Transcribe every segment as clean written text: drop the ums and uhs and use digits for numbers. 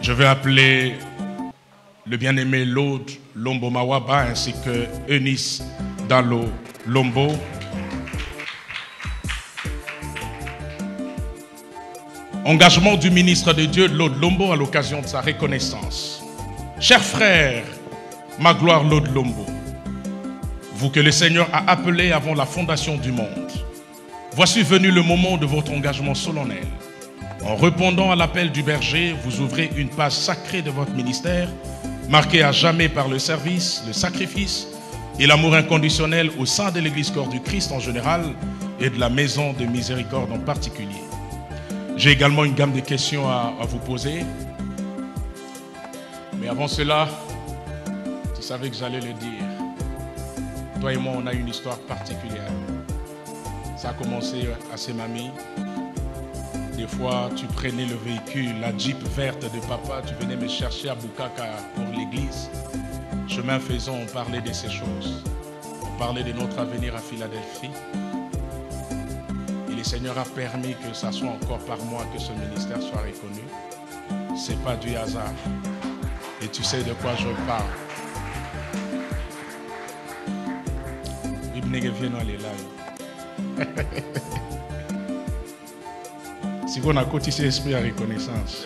Je vais appeler le bien-aimé Lord Lombo Mawaba ainsi que Eunice Dalo Lombo. Engagement du ministre de Dieu Lord Lombo à l'occasion de sa reconnaissance. Chers frères, ma gloire Lord Lombo, vous que le Seigneur a appelé avant la fondation du monde, voici venu le moment de votre engagement solennel. En répondant à l'appel du berger, vous ouvrez une page sacrée de votre ministère, marquée à jamais par le service, le sacrifice et l'amour inconditionnel au sein de l'Église Corps du Christ en général et de la Maison de Miséricorde en particulier. J'ai également une gamme de questions à vous poser. Mais avant cela, tu savais que j'allais le dire. Toi et moi, on a une histoire particulière. Ça a commencé à ses mamies. Des fois, tu prenais le véhicule, la Jeep verte de papa, tu venais me chercher à Bukaka pour l'église. Chemin faisant, on parlait de ces choses. On parlait de notre avenir à Philadelphie. Et le Seigneur a permis que ça soit encore par moi que ce ministère soit reconnu. C'est pas du hasard. Et tu sais de quoi je parle. Si on a cotisé l'esprit à reconnaissance.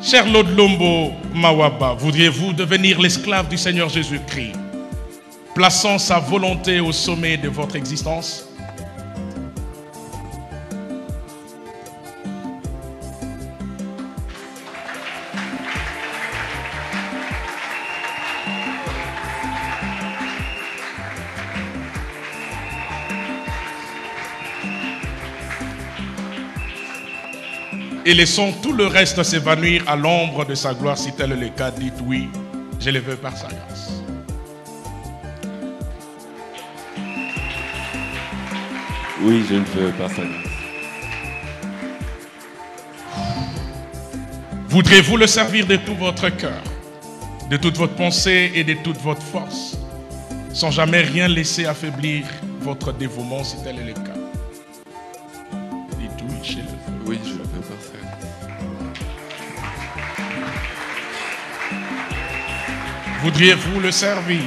Cher Lord Lombo Mawaba, voudriez-vous devenir l'esclave du Seigneur Jésus-Christ, plaçant sa volonté au sommet de votre existence? Et laissons tout le reste s'évanouir à l'ombre de sa gloire, si tel est le cas. Dites oui, je le veux par sa grâce. Oui, je le veux par sa grâce. Voudrez-vous le servir de tout votre cœur, de toute votre pensée et de toute votre force, sans jamais rien laisser affaiblir votre dévouement, si tel est le cas? Dites oui, je le veux. Oui, je le veux par sa grâce. Voudriez-vous le servir,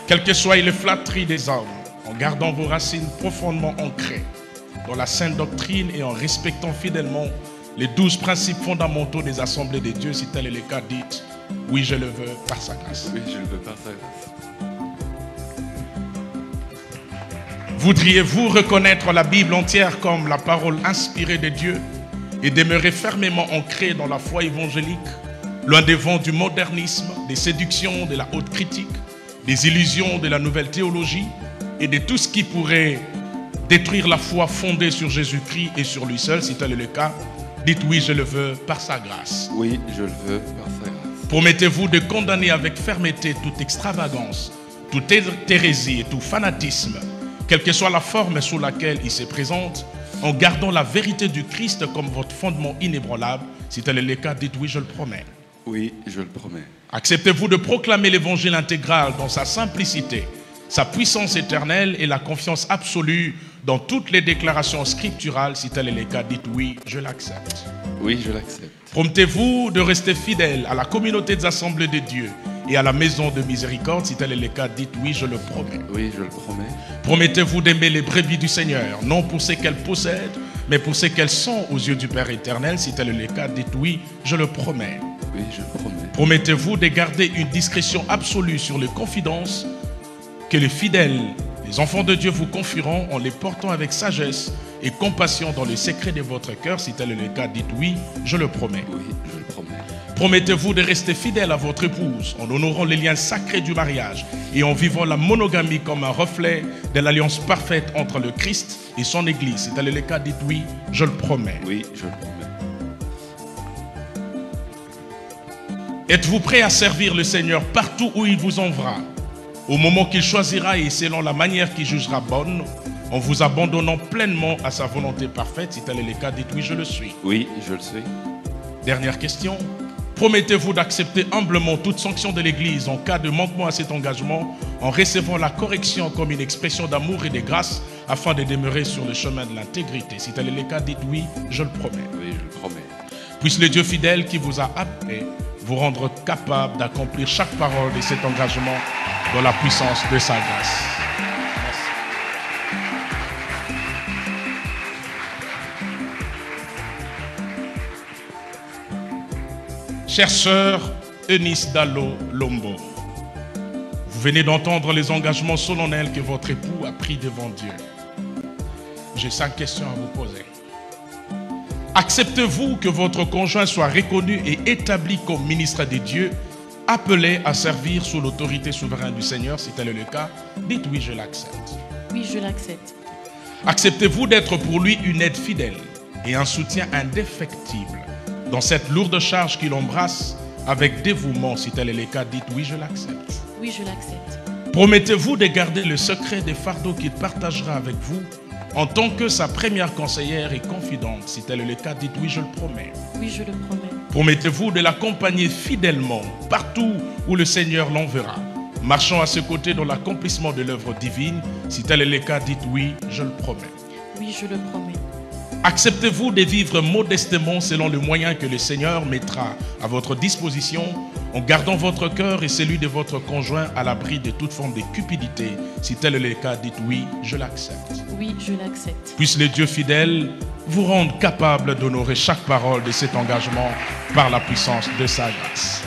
quelle que soit les flatteries des hommes, en gardant vos racines profondément ancrées dans la sainte doctrine et en respectant fidèlement les 12 principes fondamentaux des assemblées de Dieu, si tel est le cas? Dites oui, je le veux par sa grâce. Oui, je le veux par sa grâce. Voudriez-vous reconnaître la Bible entière comme la parole inspirée de Dieu et demeurer fermement ancré dans la foi évangélique, loin des vents du modernisme, des séductions de la haute critique, des illusions de la nouvelle théologie et de tout ce qui pourrait détruire la foi fondée sur Jésus-Christ et sur lui seul, si tel est le cas? Dites oui, je le veux par sa grâce. Oui, je le veux par sa grâce. Promettez-vous de condamner avec fermeté toute extravagance, toute hérésie et tout fanatisme, quelle que soit la forme sous laquelle il se présente, en gardant la vérité du Christ comme votre fondement inébranlable? Si tel est le cas, dites oui, je le promets. Oui, je le promets. Acceptez-vous de proclamer l'évangile intégral dans sa simplicité, sa puissance éternelle et la confiance absolue dans toutes les déclarations scripturales? Si tel est le cas, dites oui, je l'accepte. Oui, je l'accepte. Promettez-vous de rester fidèle à la communauté des assemblées de Dieu et à la maison de miséricorde? Si tel est le cas, dites oui, je le promets. Oui, je le promets. Promettez-vous d'aimer les brebis du Seigneur, non pour ce qu'elles possèdent, mais pour ce qu'elles sont aux yeux du Père éternel? Si tel est le cas, dites oui, je le promets. Oui, je le promets. Promettez-vous de garder une discrétion absolue sur les confidences que les fidèles, les enfants de Dieu vous confieront en les portant avec sagesse et compassion dans le secret de votre cœur? Si tel est le cas, dites oui, je le promets. Oui, je le promets. Promettez-vous de rester fidèle à votre épouse en honorant les liens sacrés du mariage et en vivant la monogamie comme un reflet de l'alliance parfaite entre le Christ et son Église? Si tel est le cas, dites oui, je le promets. Oui, je le promets. Êtes-vous prêt à servir le Seigneur partout où il vous enverra, au moment qu'il choisira et selon la manière qu'il jugera bonne, en vous abandonnant pleinement à sa volonté parfaite? Si tel est le cas, dites oui, je le suis. Oui, je le suis. Dernière question. Promettez-vous d'accepter humblement toute sanction de l'Église en cas de manquement à cet engagement, en recevant la correction comme une expression d'amour et de grâce afin de demeurer sur le chemin de l'intégrité. Si tel est le cas, dites oui, je le promets. Oui, je le promets. Puisse le Dieu fidèle qui vous a appelé vous rendre capable d'accomplir chaque parole de cet engagement dans la puissance de sa grâce. Chère sœur Eunice Dallo Lombo, vous venez d'entendre les engagements solennels que votre époux a pris devant Dieu. J'ai 5 questions à vous poser. Acceptez-vous que votre conjoint soit reconnu et établi comme ministre de Dieu, appelé à servir sous l'autorité souveraine du Seigneur? Si tel est le cas, dites oui, je l'accepte. Oui, je l'accepte. Acceptez-vous d'être pour lui une aide fidèle et un soutien indéfectible dans cette lourde charge qu'il embrasse avec dévouement? Si tel est le cas, dites oui, je l'accepte. Oui, je l'accepte. Promettez-vous de garder le secret des fardeaux qu'il partagera avec vous en tant que sa première conseillère et confidente? Si tel est le cas, dites oui, je le promets. Oui, je le promets. Promettez-vous de l'accompagner fidèlement partout où le Seigneur l'enverra, marchant à ses côtés dans l'accomplissement de l'œuvre divine? Si tel est le cas, dites oui, je le promets. Oui, je le promets. Acceptez-vous de vivre modestement selon le moyen que le Seigneur mettra à votre disposition, en gardant votre cœur et celui de votre conjoint à l'abri de toute forme de cupidité? Si tel est le cas, dites oui, je l'accepte. Oui, je l'accepte. Puisse le Dieu fidèle vous rendre capable d'honorer chaque parole de cet engagement par la puissance de sa grâce.